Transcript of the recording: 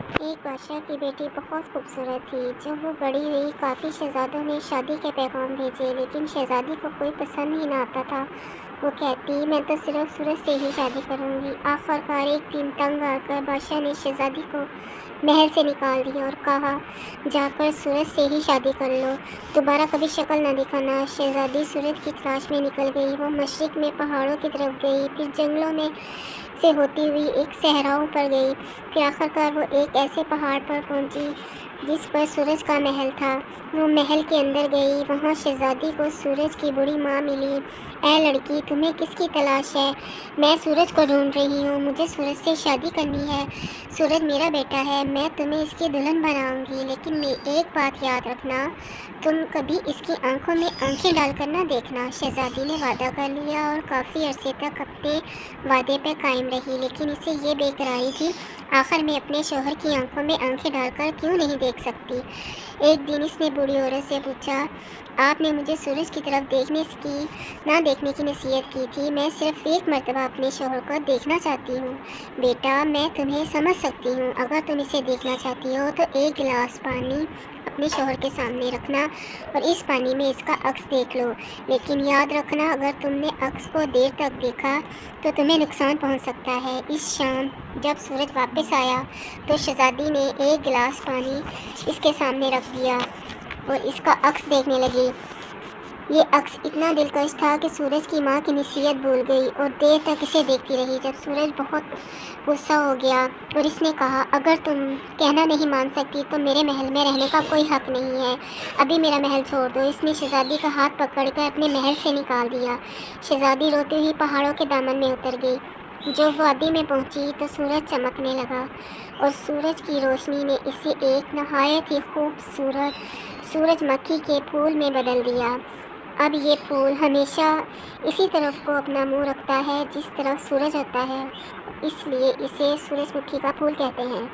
ایک بادشاہ کی بیٹی بہت خوبصورت تھی۔ جب وہ بڑی ہوئی کافی شہزادوں نے شادی کے پیغام بھیجے، لیکن شہزادی کو کوئی پسند ہی نہ آتا تھا۔ وہ کہتی، میں تو صرف سورج سے ہی شادی کروں گی۔ آخر کار ایک دن تنگ آ کر بادشاہ نے شہزادی کو محل سے نکال دیا اور کہا، جا کر سورج سے ہی شادی کر لو، دوبارہ کبھی شکل نہ دکھانا۔ شہزادی سورج کی تلاش میں نکل گئی۔ وہ مشرق میں پہاڑوں کی طرف گئی، پھر جنگلوں میں سے ہوتی ہوئی ایک صحراؤں پر گئی، پھر آخر کار وہ ایک ایسے پہاڑ پر پہنچی جس پر سورج کا محل تھا۔ وہ محل کے اندر گئی، وہاں شہزادی کو سورج کی بوڑھی ماں ملی۔ اے لڑکی، تمہیں کس کی تلاش ہے؟ میں سورج کو ڈھونڈ رہی ہوں، مجھے سورج سے شادی کرنی ہے۔ سورج میرا بیٹا ہے، میں تمہیں اس کی دلہن بناؤں گی، لیکن ایک بات یاد رکھنا، تم کبھی اس کی آنکھوں میں آنکھیں ڈال کر نہ دیکھنا۔ شہزادی نے وعدہ کر لیا اور کافی عرصے تک اپنے وعدے پہ قائم رہی، لیکن اسے یہ بے قراری تھی، آخر میں اپنے شوہر کی آنکھوں میں آنکھیں ڈال کر کیوں نہیں دیکھ سکتی۔ ایک دن اس نے بوڑھی عورت سے پوچھا، آپ نے مجھے سورج کی طرف نہ دیکھنے کی نصیحت کی تھی، میں صرف ایک مرتبہ اپنے شوہر کو دیکھنا چاہتی ہوں۔ بیٹا، میں تمہیں سمجھ سکتی ہوں، اگر تم اسے دیکھنا چاہتی ہو تو ایک گلاس پانی اپنے شوہر کے سامنے رکھنا اور اس پانی میں اس کا عکس دیکھ لو، لیکن یاد رکھنا، اگر تم نے عکس کو دیر تک دیکھا تو تمہیں نقصان پہنچ سکتا ہے۔ اس شام جب سورج واپس آیا تو شہزادی نے ایک گلاس پانی اس کے سامنے رکھ دیا اور اس کا عکس دیکھنے لگی۔ یہ عکس اتنا دلکش تھا کہ سورج کی ماں کی نصیحت بھول گئی اور دیر تک اسے دیکھتی رہی۔ جب سورج بہت غصہ ہو گیا اور اس نے کہا، اگر تم کہنا نہیں مان سکتی تو میرے محل میں رہنے کا کوئی حق نہیں ہے، ابھی میرا محل چھوڑ دو۔ اس نے شہزادی کا ہاتھ پکڑ کر اپنے محل سے نکال دیا۔ شہزادی روتی ہوئی پہاڑوں کے دامن میں اتر گئی۔ جب وادی میں پہنچی تو سورج چمکنے لگا اور سورج کی روشنی نے اسے ایک نہایت ہی خوبصورت سورج مکھی کے پھول میں بدل دیا۔ اب یہ پھول ہمیشہ اسی طرف کو اپنا منہ رکھتا ہے جس طرف سورج ہوتا ہے، اس لیے اسے سورج مکھی کا پھول کہتے ہیں۔